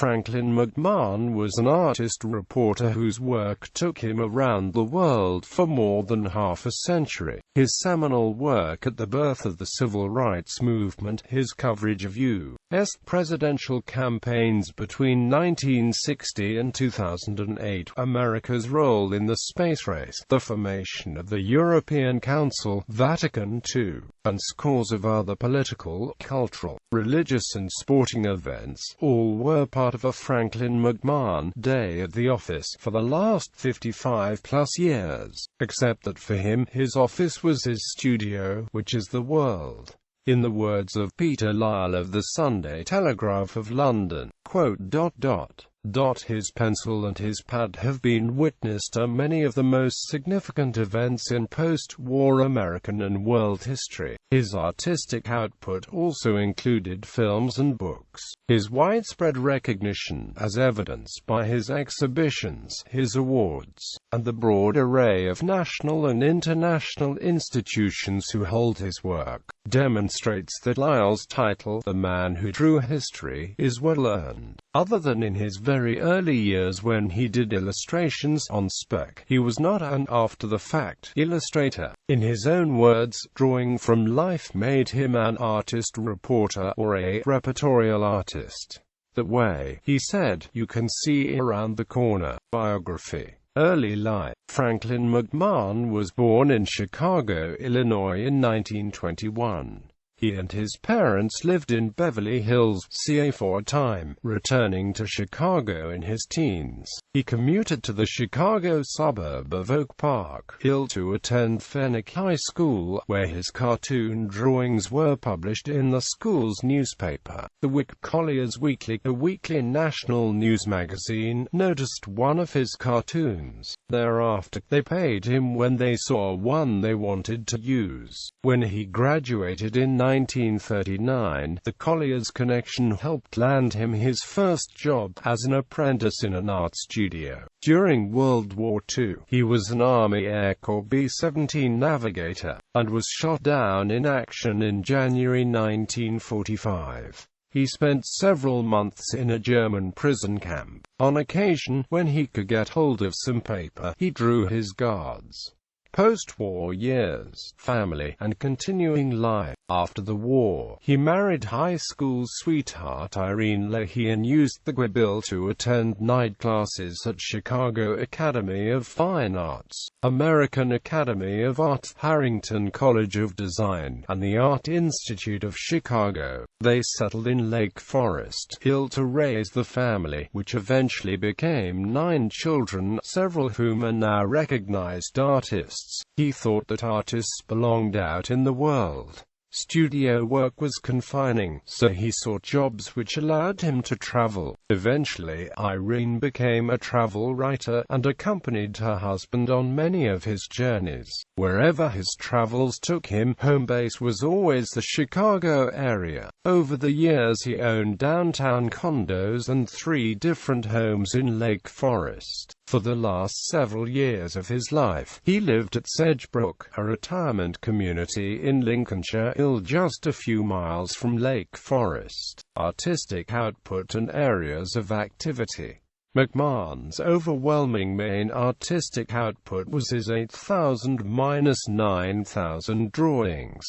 Franklin McMahon was an artist-reporter whose work took him around the world for more than half a century. His seminal work at the birth of the civil rights movement, his coverage of U.S. presidential campaigns between 1960 and 2008, America's role in the space race, the formation of the European Council, Vatican II, and scores of other political, cultural, religious and sporting events, all were part of a Franklin McMahon day at the office for the last 55-plus years, except that for him, his office was his studio, which is the world. In the words of Peter Lyle of the Sunday Telegraph of London, "His pencil and his pad have been witness to many of the most significant events in post-war American and world history." His artistic output also included films and books. His widespread recognition, as evidenced by his exhibitions, his awards, and the broad array of national and international institutions who hold his work, demonstrates that Lyle's title, "The Man Who Drew History," is well earned. Other than in his very early years when he did illustrations on spec, he was not an after-the-fact illustrator. In his own words, drawing from life made him an artist-reporter or a reportorial artist. "That way," he said, "you can see around the corner." Biography. Early life. Franklin McMahon was born in Chicago, Illinois in 1921. He and his parents lived in Beverly Hills, CA for a time, returning to Chicago in his teens. He commuted to the Chicago suburb of Oak Park Hill to attend Fenwick High School, where his cartoon drawings were published in the school's newspaper. The Wick Collier's Weekly, a weekly national news magazine, noticed one of his cartoons. Thereafter, they paid him when they saw one they wanted to use. When he graduated in 1939, the Collier's connection helped land him his first job, as an apprentice in an art studio. During World War II, he was an Army Air Corps B-17 navigator, and was shot down in action in January 1945. He spent several months in a German prison camp. On occasion, when he could get hold of some paper, he drew his guards. Post-war years, family, and continuing life. After the war, he married high school sweetheart Irene Leahy and used the GI Bill to attend night classes at Chicago Academy of Fine Arts, American Academy of Art, Harrington College of Design, and the Art Institute of Chicago. They settled in Lake Forest Hill to raise the family, which eventually became 9 children, several of whom are now recognized artists. He thought that artists belonged out in the world. Studio work was confining, so he sought jobs which allowed him to travel. Eventually, Irene became a travel writer, and accompanied her husband on many of his journeys. Wherever his travels took him, home base was always the Chicago area. Over the years he owned downtown condos and 3 different homes in Lake Forest. For the last several years of his life, he lived at Sedgebrook, a retirement community in Lincolnshire, just a few miles from Lake Forest. Artistic output and areas of activity. McMahon's overwhelming main artistic output was his 8,000–9,000 drawings.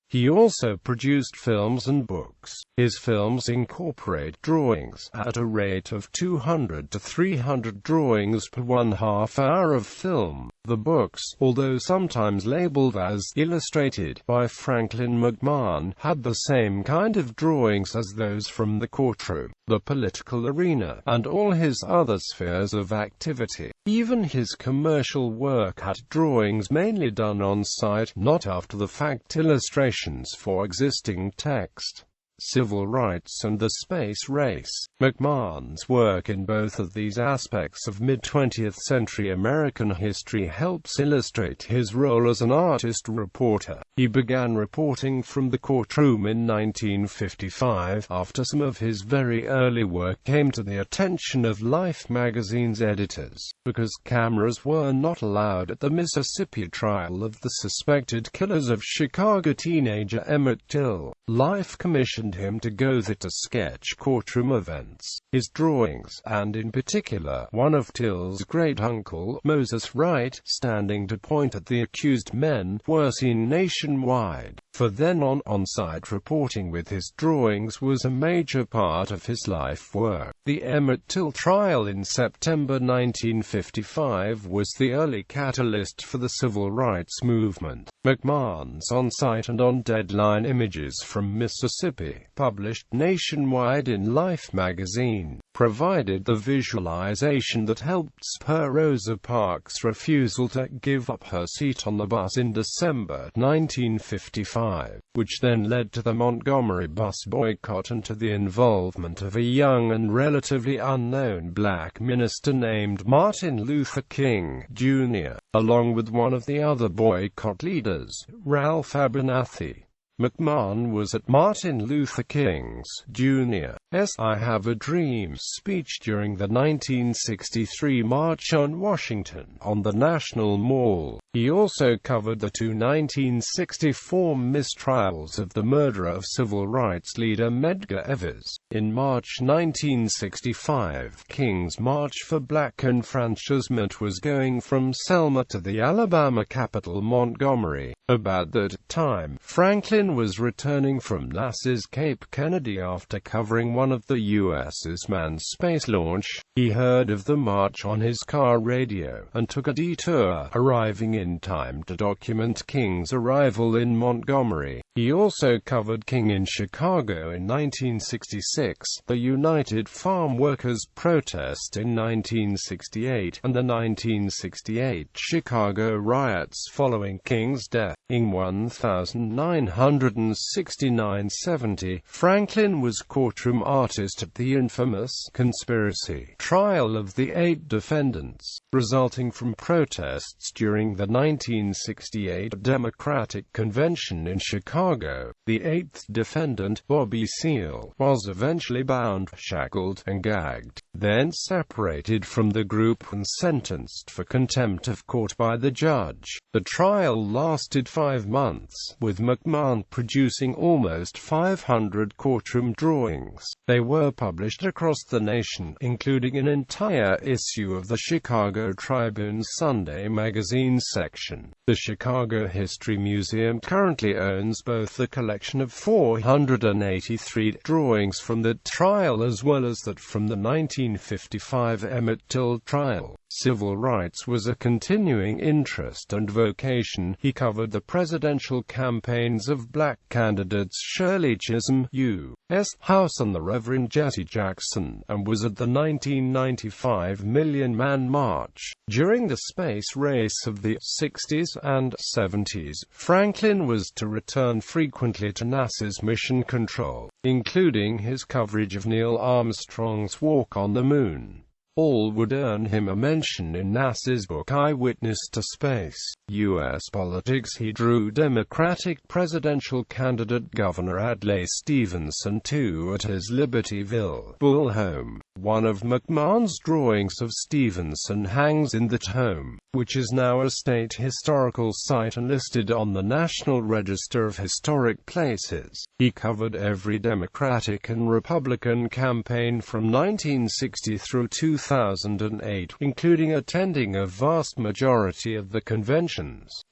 He also produced films and books. His films incorporate drawings at a rate of 200 to 300 drawings per 1/2 hour of film. The books, although sometimes labeled as illustrated by Franklin McMahon, had the same kind of drawings as those from the courtroom, the political arena, and all his other spheres of activity. Even his commercial work had drawings mainly done on site, not after-the-fact illustrations for existing text. Civil rights and the space race. McMahon's work in both of these aspects of mid-20th century American history helps illustrate his role as an artist-reporter. He began reporting from the courtroom in 1955, after some of his very early work came to the attention of Life magazine's editors, because cameras were not allowed at the Mississippi trial of the suspected killers of Chicago teenager Emmett Till. Life commissioned trained him to go there to sketch courtroom events. His drawings, and in particular, one of Till's great-uncle, Moses Wright, standing to point at the accused men, were seen nationwide. From then on-site reporting with his drawings was a major part of his life work. The Emmett Till trial in September 1955 was the early catalyst for the civil rights movement. McMahon's on-site and on-deadline images from Mississippi, published nationwide in Life magazine, provided the visualization that helped spur Rosa Parks' refusal to give up her seat on the bus in December 1955, which then led to the Montgomery bus boycott and to the involvement of a young and relatively unknown black minister named Martin Luther King, Jr., along with one of the other boycott leaders, Ralph Abernathy. McMahon was at Martin Luther King, Jr.'s I Have a Dream speech during the 1963 March on Washington, on the National Mall. He also covered the two 1964 mistrials of the murder of civil rights leader Medgar Evers. In March 1965, King's March for Black Enfranchisement was going from Selma to the Alabama capital Montgomery. About that time, Franklin was returning from NASA's Cape Kennedy after covering one of the U.S.'s manned space launch. He heard of the march on his car radio, and took a detour, arriving in time to document King's arrival in Montgomery. He also covered King in Chicago in 1966, the United Farm Workers' protest in 1968, and the 1968 Chicago riots following King's death. In 1969-70, Franklin was courtroom artist at the infamous conspiracy trial of the 8 defendants, resulting from protests during the 1968 Democratic Convention in Chicago. The 8th defendant, Bobby Seale, was eventually bound, shackled, and gagged, then separated from the group and sentenced for contempt of court by the judge. The trial lasted 5 months, with McMahon producing almost 500 courtroom drawings. They were published across the nation, including an entire issue of the Chicago Tribune's Sunday magazine section. The Chicago History Museum currently owns both the collection of 483 drawings from the trial as well as that from the 1955 Emmett Till trial. Civil rights was a continuing interest and vocation. He covered the presidential campaigns of black candidates Shirley Chisholm, U.S. House, and the Reverend Jesse Jackson, and was at the 1995 Million Man March. During the space race of the 60s and 70s, Franklin was to return frequently to NASA's mission control, including his coverage of Neil Armstrong's walk on the moon. All would earn him a mention in NASA's book Eyewitness to Space. U.S. politics. He drew Democratic presidential candidate Governor Adlai Stevenson at his Libertyville Bull home. One of McMahon's drawings of Stevenson hangs in that home, which is now a state historical site and listed on the National Register of Historic Places. He covered every Democratic and Republican campaign from 1960 through 2008, including attending a vast majority of the conventions.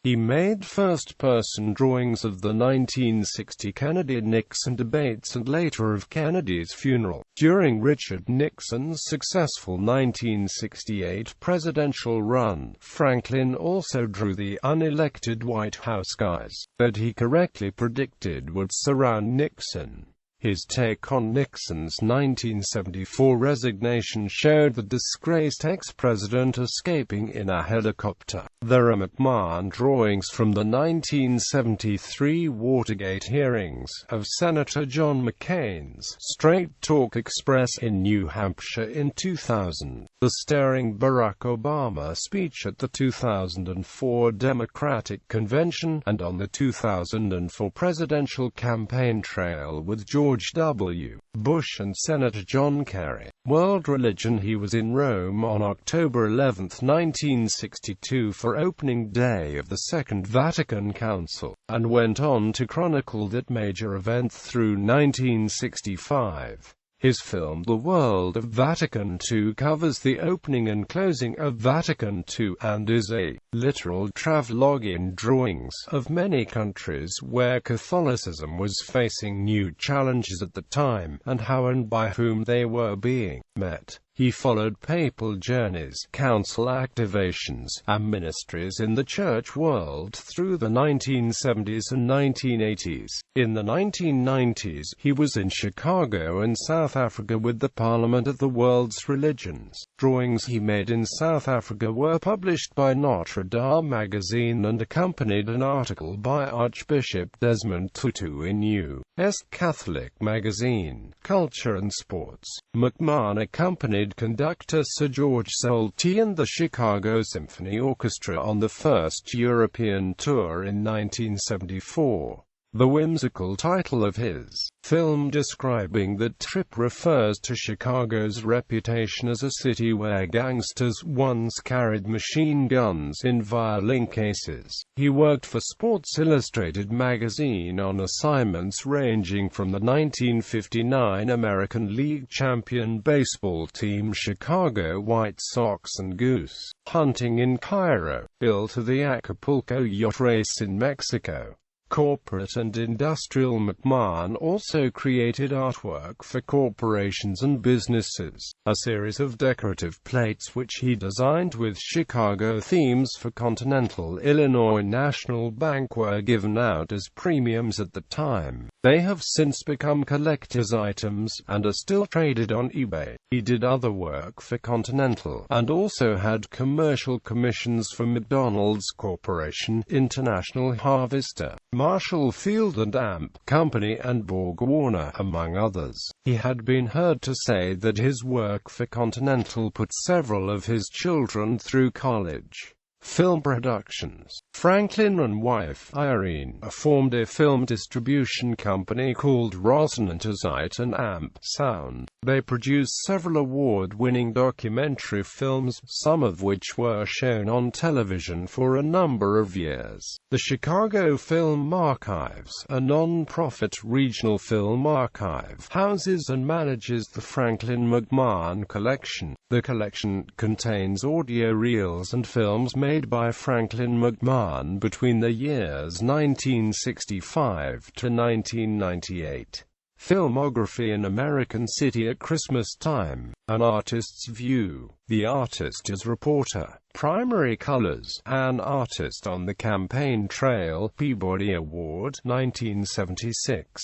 He made first-person drawings of the 1960 Kennedy-Nixon debates and later of Kennedy's funeral. During Richard Nixon's successful 1968 presidential run, Franklin also drew the unelected White House guys that he correctly predicted would surround Nixon. His take on Nixon's 1974 resignation showed the disgraced ex-president escaping in a helicopter. There are McMahon drawings from the 1973 Watergate hearings of Senator John McCain's Straight Talk Express in New Hampshire in 2000. the stirring Barack Obama speech at the 2004 Democratic Convention, and on the 2004 presidential campaign trail with George W. Bush and Senator John Kerry. World religion. He was in Rome on October 11, 1962 for opening day of the Second Vatican Council, and went on to chronicle that major event through 1965. His film The World of Vatican II covers the opening and closing of Vatican II, and is a literal travelogue in drawings of many countries where Catholicism was facing new challenges at the time, and how and by whom they were being met. He followed papal journeys, council activations, and ministries in the church world through the 1970s and 1980s. In the 1990s, he was in Chicago and South Africa with the Parliament of the World's Religions. Drawings he made in South Africa were published by Notre Dame magazine and accompanied an article by Archbishop Desmond Tutu in U.S. Catholic magazine, Culture and Sports. McMahon accompanied conductor Sir George Solti and the Chicago Symphony Orchestra on the first European tour in 1974. The whimsical title of his film describing that trip refers to Chicago's reputation as a city where gangsters once carried machine guns in violin cases. He worked for Sports Illustrated magazine on assignments ranging from the 1959 American League champion baseball team Chicago White Sox and goose hunting in Cairo, to the Acapulco yacht race in Mexico. Corporate and industrial. McMahon also created artwork for corporations and businesses, a series of decorative plates which he designed with Chicago themes for Continental Illinois National Bank were given out as premiums at the time. They have since become collector's items, and are still traded on eBay. He did other work for Continental, and also had commercial commissions for McDonald's Corporation, International Harvester, Marshall Field and Amp Company, and Borg Warner, among others. He had been heard to say that his work for Continental put several of his children through college. Film productions. Franklin and wife, Irene, formed a film distribution company called Resonantizite and Amp Sound. They produced several award-winning documentary films, some of which were shown on television for a number of years. The Chicago Film Archives, a non-profit regional film archive, houses and manages the Franklin McMahon Collection. The collection contains audio reels and films made by Franklin McMahon between the years 1965 to 1998. Filmography in American City at Christmas Time, An Artist's View, The Artist as Reporter, Primary Colors, An Artist on the Campaign Trail, Peabody Award, 1976.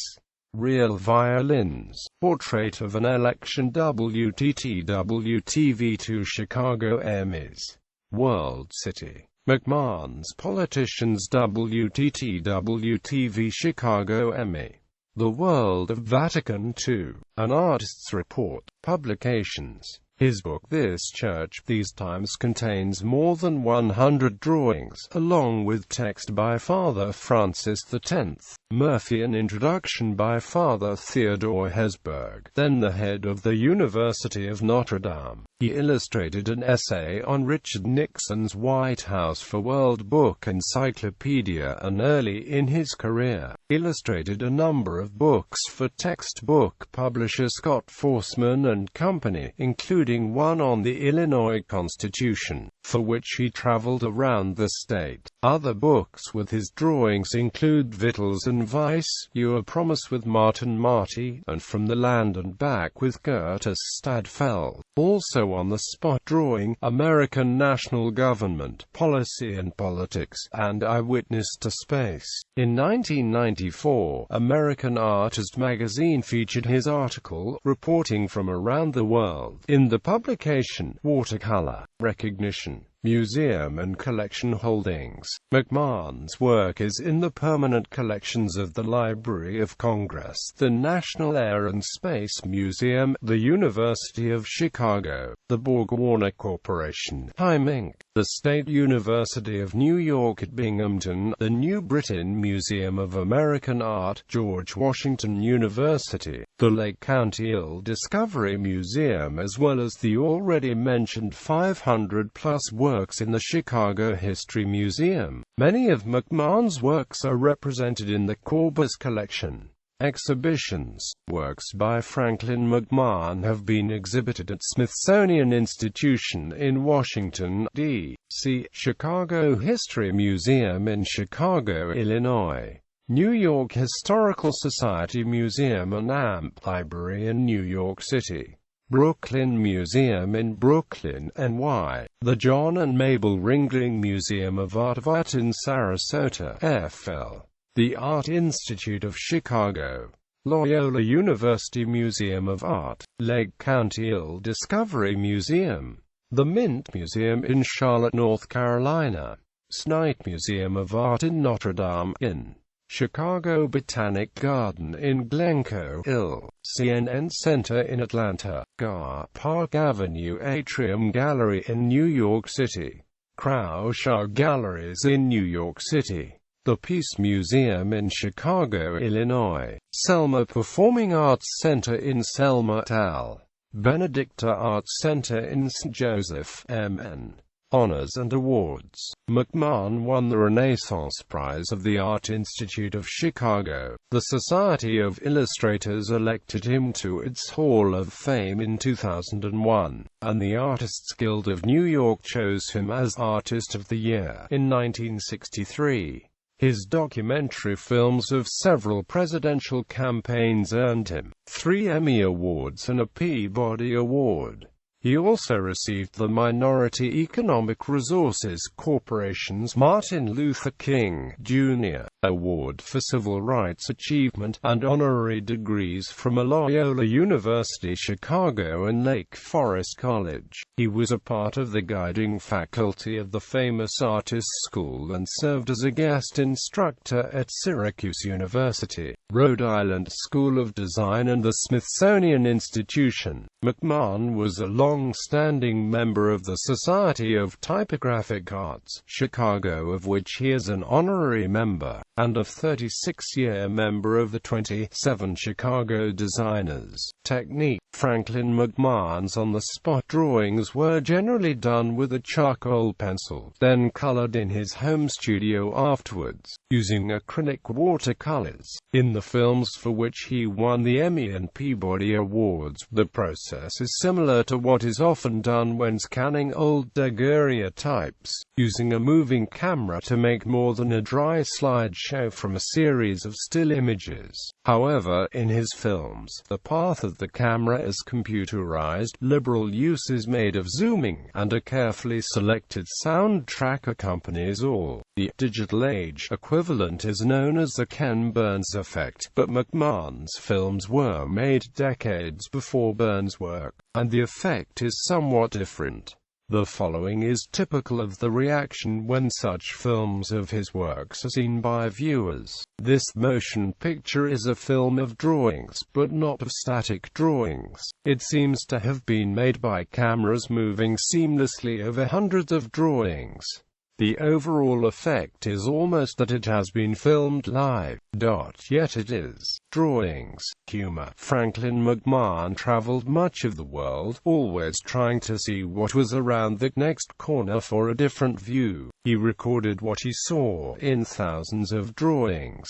Real Violins, Portrait of an Election, WTTW-TV2 Chicago Emmys. World City, McMahon's Politicians, WTTW-TV Chicago Emmy. The World of Vatican II, An Artist's Report, Publications. His book This Church, These Times contains more than 100 drawings, along with text by Father Francis X. Murphy, an introduction by Father Theodore Hesburgh, then the head of the University of Notre Dame. He illustrated an essay on Richard Nixon's White House for World Book Encyclopedia, and early in his career, illustrated a number of books for textbook publisher Scott Forsman and Company, including one on the Illinois Constitution, for which he traveled around the state. Other books with his drawings include Vittles and Vice, Your Promise with Martin Marty, and From the Land and Back with Curtis Stadfeld. Also on the spot drawing, American National Government, Policy and Politics, and Eyewitness to Space. In 1994, American Artist magazine featured his article, Reporting from Around the World, in the publication Watercolor, Recognition. Museum and Collection Holdings. McMahon's work is in the permanent collections of the Library of Congress, the National Air and Space Museum, the University of Chicago, the Borg-Warner Corporation, Time Inc., the State University of New York at Binghamton, the New Britain Museum of American Art, George Washington University, the Lake County Oil Discovery Museum, as well as the already mentioned 500-plus works in the Chicago History Museum. Many of McMahon's works are represented in the Corbis collection. Exhibitions. Works by Franklin McMahon have been exhibited at Smithsonian Institution in Washington, D.C., Chicago History Museum in Chicago, Illinois, New York Historical Society Museum and AMP Library in New York City, Brooklyn Museum in Brooklyn, NY, the John and Mabel Ringling Museum of Art in Sarasota, FL, the Art Institute of Chicago, Loyola University Museum of Art, Lake County Oil Discovery Museum, the Mint Museum in Charlotte, North Carolina, Snite Museum of Art in Notre Dame, in Chicago Botanic Garden in Glencoe, Ill. CNN Center in Atlanta, Gar Park Avenue Atrium Gallery in New York City, Kraushaar Galleries in New York City, the Peace Museum in Chicago, Illinois, Selma Performing Arts Center in Selma, Tal. Benedicta Arts Center in St. Joseph, MN. Honors and Awards. McMahon won the Renaissance Prize of the Art Institute of Chicago. The Society of Illustrators elected him to its Hall of Fame in 2001, and the Artists Guild of New York chose him as Artist of the Year in 1963. His documentary films of several presidential campaigns earned him 3 Emmy Awards and a Peabody Award. He also received the Minority Economic Resources Corporation's Martin Luther King, Jr. Award for Civil Rights Achievement, and honorary degrees from Loyola University Chicago and Lake Forest College. He was a part of the guiding faculty of the famous Artists School and served as a guest instructor at Syracuse University, Rhode Island School of Design and the Smithsonian Institution. McMahon was a long-standing member of the Society of Typographic Arts, Chicago, of which he is an honorary member, and a 36-year member of the 27 Chicago Designers Technique. Franklin McMahon's on-the-spot drawings were generally done with a charcoal pencil, then colored in his home studio afterwards, using acrylic watercolors. In the films for which he won the Emmy and Peabody Awards, the process is similar to what is often done when scanning old daguerreotypes, using a moving camera to make more than a dry slideshow from a series of still images. However, in his films, the path of the camera is computerized, liberal use is made of zooming, and a carefully selected soundtrack accompanies all. The digital age equivalent is known as the Ken Burns effect, but McMahon's films were made decades before Burns' work, and the effect is somewhat different. The following is typical of the reaction when such films of his works are seen by viewers. This motion picture is a film of drawings, but not of static drawings. It seems to have been made by cameras moving seamlessly over hundreds of drawings. The overall effect is almost that it has been filmed live. Yet it is. Drawings. Humor. Franklin McMahon traveled much of the world, always trying to see what was around the next corner for a different view. He recorded what he saw in thousands of drawings.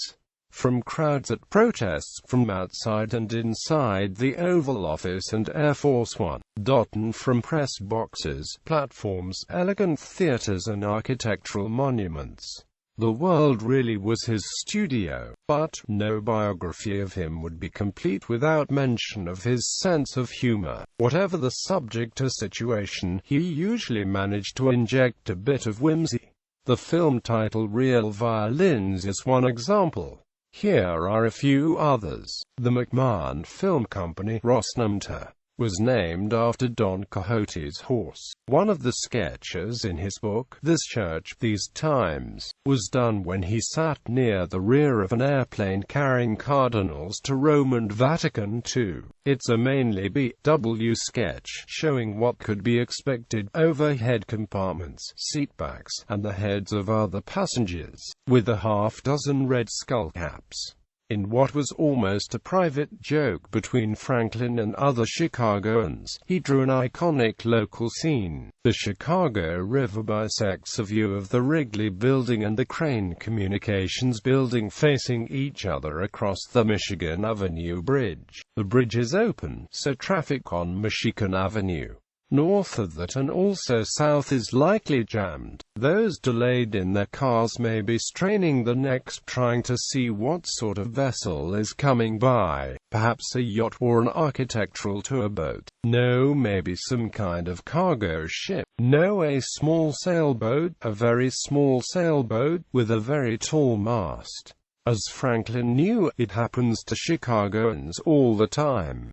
From crowds at protests, from outside and inside the Oval Office and Air Force One, and from press boxes, platforms, elegant theaters and architectural monuments. The world really was his studio, but no biography of him would be complete without mention of his sense of humor. Whatever the subject or situation, he usually managed to inject a bit of whimsy. The film title Real Violins is one example. Here are a few others. The McMahon Film Company, Rossnamta, was named after Don Quixote's horse. One of the sketches in his book, This Church, These Times, was done when he sat near the rear of an airplane carrying cardinals to Rome and Vatican II. It's a mainly B.W. sketch, showing what could be expected: overhead compartments, seatbacks, and the heads of other passengers, with a half-dozen red skullcaps. In what was almost a private joke between Franklin and other Chicagoans, he drew an iconic local scene. The Chicago River bisects a view of the Wrigley Building and the Crane Communications Building facing each other across the Michigan Avenue Bridge. The bridge is open, so traffic on Michigan Avenue north of that and also south is likely jammed. Those delayed in their cars may be straining their necks trying to see what sort of vessel is coming by, perhaps a yacht or an architectural tour boat. No, maybe some kind of cargo ship. No, a small sailboat, a very small sailboat, with a very tall mast. As Franklin knew, it happens to Chicagoans all the time.